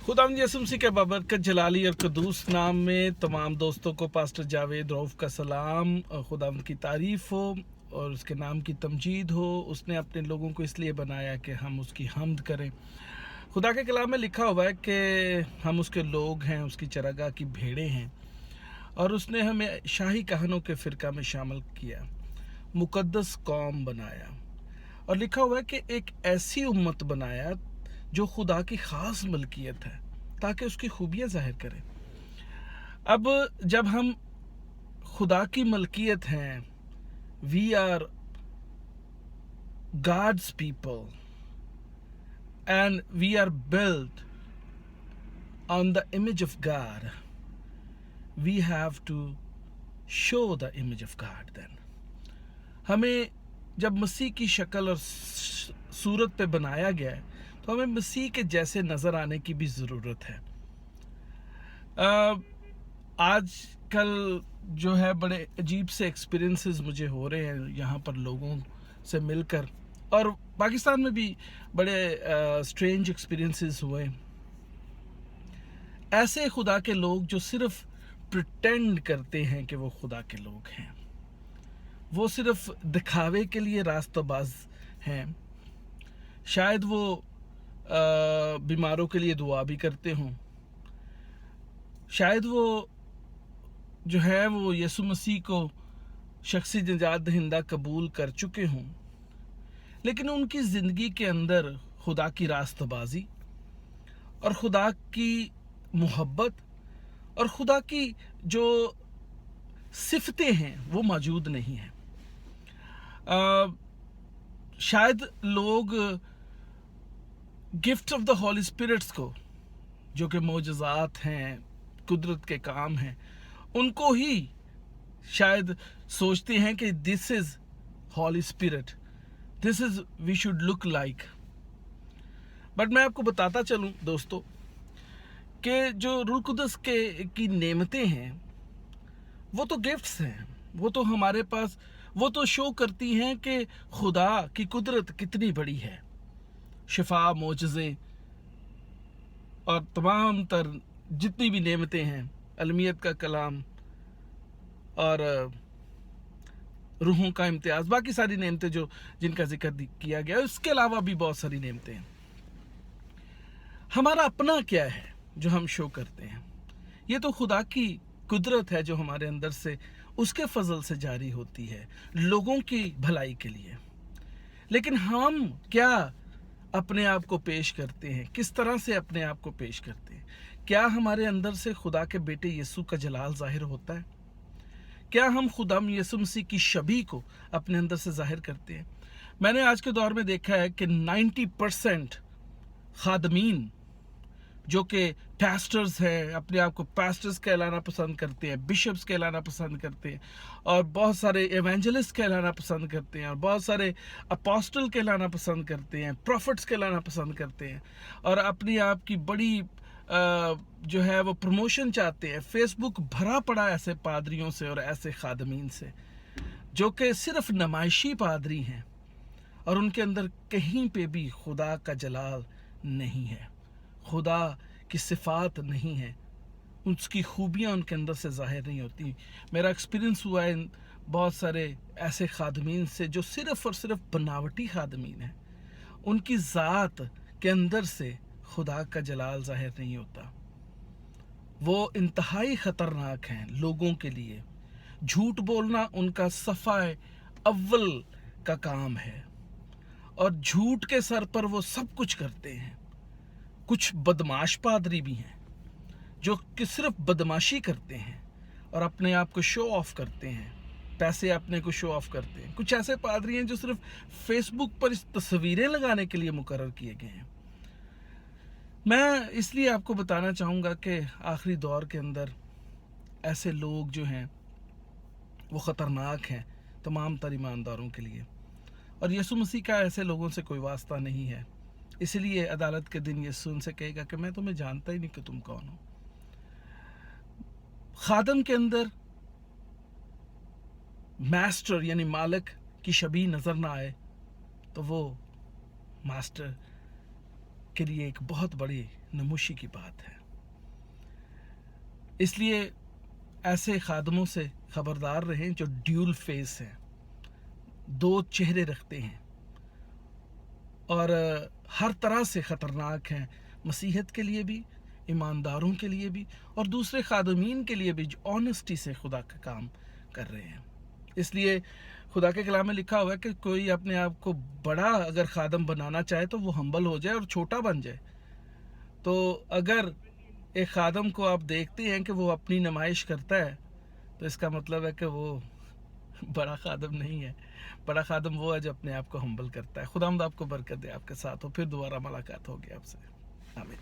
खुदावंद यीशु मसीह के बाबरकत जलाली और कदूस नाम में तमाम दोस्तों को पास्टर जावेद रऊफ का सलाम। खुदावंद की तारीफ़ हो और उसके नाम की तमजीद हो। उसने अपने लोगों को इसलिए बनाया कि हम उसकी हम्द करें। खुदा के कलाम में लिखा हुआ है कि हम उसके लोग हैं, उसकी चरागाह की भेड़ें हैं, और उसने हमें शाही कहनों के फ़िरका में शामिल किया, मुकद्दस कौम बनाया, और लिखा हुआ है कि एक ऐसी उम्मत बनाया जो खुदा की ख़ास मलकियत है, ताकि उसकी खूबियाँ ज़ाहिर करें। अब जब हम खुदा की मलकियत हैं, we are God's people and we are built on the image of God, we have to show the image of God then. हमें जब मसीह की शक्ल और सूरत पे बनाया गया है तो हमें मसीह के जैसे नज़र आने की भी ज़रूरत है। आज कल जो है बड़े अजीब से एक्सपीरियंसेस मुझे हो रहे हैं यहाँ पर लोगों से मिलकर, और पाकिस्तान में भी बड़े स्ट्रेंज एक्सपीरियंसेस हुए। ऐसे खुदा के लोग जो सिर्फ प्रिटेंड करते हैं कि वो खुदा के लोग हैं, वो सिर्फ दिखावे के लिए रास्तबाज हैं। शायद वो बीमारों के लिए दुआ भी करते हों, शायद वो जो है वो यीशु मसीह को शख्सी निजात दहिंदा कबूल कर चुके हों, लेकिन उनकी ज़िंदगी के अंदर खुदा की रास्तबाजी और खुदा की मोहब्बत और खुदा की जो सिफतें हैं वो मौजूद नहीं हैं। शायद लोग gift of the holy spirits को, जो कि मौजज़ात हैं, कुदरत के काम हैं, उनको ही शायद सोचते हैं कि this is holy spirit, this is we should look like. But मैं आपको बताता चलूं दोस्तों कि जो रूह कुदस की नेमतें हैं वो तो गिफ्ट्स हैं, वो तो हमारे पास, वो तो शो करती हैं कि खुदा की कुदरत कितनी बड़ी है। शिफा, मोजज़े और तमाम तर जितनी भी नेमतें हैं, अलमियत का कलाम और रूहों का इम्तियाज़, बाकी सारी नेमतें जो जिनका जिक्र किया गया, उसके अलावा भी बहुत सारी नेमतें हैं। हमारा अपना क्या है जो हम शो करते हैं? ये तो खुदा की कुदरत है जो हमारे अंदर से उसके फजल से जारी होती है लोगों की भलाई के लिए। लेकिन हम क्या अपने आप को पेश करते हैं? किस तरह से अपने आप को पेश करते हैं? क्या हमारे अंदर से खुदा के बेटे यीशु का जलाल जाहिर होता है? क्या हम खुदाम यीशु मसीह की शबी को अपने अंदर से जाहिर करते हैं? मैंने आज के दौर में देखा है कि 90% खादमीन जो कि पास्टर्स हैं, अपने आप को पास्टर्स कहलाना पसंद करते हैं, बिशप्स कहलाना पसंद करते हैं, और बहुत सारे एवेंजलिस्ट कहलाना पसंद करते हैं, और बहुत सारे अपोस्टल कहलाना पसंद करते हैं, प्रॉफिट्स कहलाना पसंद करते हैं, और अपनी आप की बड़ी जो है वो प्रमोशन चाहते हैं। फेसबुक भरा पड़ा ऐसे पादरियों से और ऐसे खादमीन से जो कि सिर्फ नमाइशी पादरी हैं और उनके अंदर कहीं पे भी खुदा का जलाल नहीं है, खुदा की सिफात नहीं है, उसकी खूबियाँ उनके अंदर से ज़ाहिर नहीं होती। मेरा एक्सपीरियंस हुआ है इन बहुत सारे ऐसे खादमीन से जो सिर्फ़ और सिर्फ बनावटी खादमीन हैं, उनकी ज़ात के अंदर से खुदा का जलाल ज़ाहिर नहीं होता। वो इंतहाई ख़तरनाक हैं लोगों के लिए। झूठ बोलना उनका सफ़ाए अव्वल का काम है, और झूठ के सर पर वो सब कुछ करते हैं। कुछ बदमाश पादरी भी हैं जो कि सिर्फ बदमाशी करते हैं और अपने आप को शो ऑफ करते हैं, पैसे अपने को शो ऑफ करते हैं। कुछ ऐसे पादरी हैं जो सिर्फ फेसबुक पर इस तस्वीरें लगाने के लिए मुकर्रर किए गए हैं। मैं इसलिए आपको बताना चाहूँगा कि आखिरी दौर के अंदर ऐसे लोग जो हैं वो ख़तरनाक हैं तमाम तर ईमानदारों के लिए, और यीशु मसीह का ऐसे लोगों से कोई वास्ता नहीं है। इसलिए अदालत के दिन यीशु उनसे कहेगा कि मैं तुम्हें जानता ही नहीं कि तुम कौन हो। खादम के अंदर मास्टर यानी मालिक की शबी नज़र ना आए तो वो मास्टर के लिए एक बहुत बड़ी नमूशी की बात है। इसलिए ऐसे खादमों से खबरदार रहें जो ड्यूल फेस हैं, दो चेहरे रखते हैं और हर तरह से ख़तरनाक हैं, मसीहत के लिए भी, ईमानदारों के लिए भी और दूसरे खादमीन के लिए भी जो ऑनेस्टी से खुदा का काम कर रहे हैं। इसलिए खुदा के कलाम में लिखा हुआ है कि कोई अपने आप को बड़ा अगर खादम बनाना चाहे तो वो हम्बल हो जाए और छोटा बन जाए। तो अगर एक खादम को आप देखते हैं कि वो अपनी नुमाइश करता है तो इसका मतलब है कि वो बड़ा खादम नहीं है। बड़ा खादम वो है जो अपने आप को हम्बल करता है। खुदावंद आपको बरकत दे, आपके साथ हो। फिर दोबारा मुलाकात होगी आपसे। आमीन।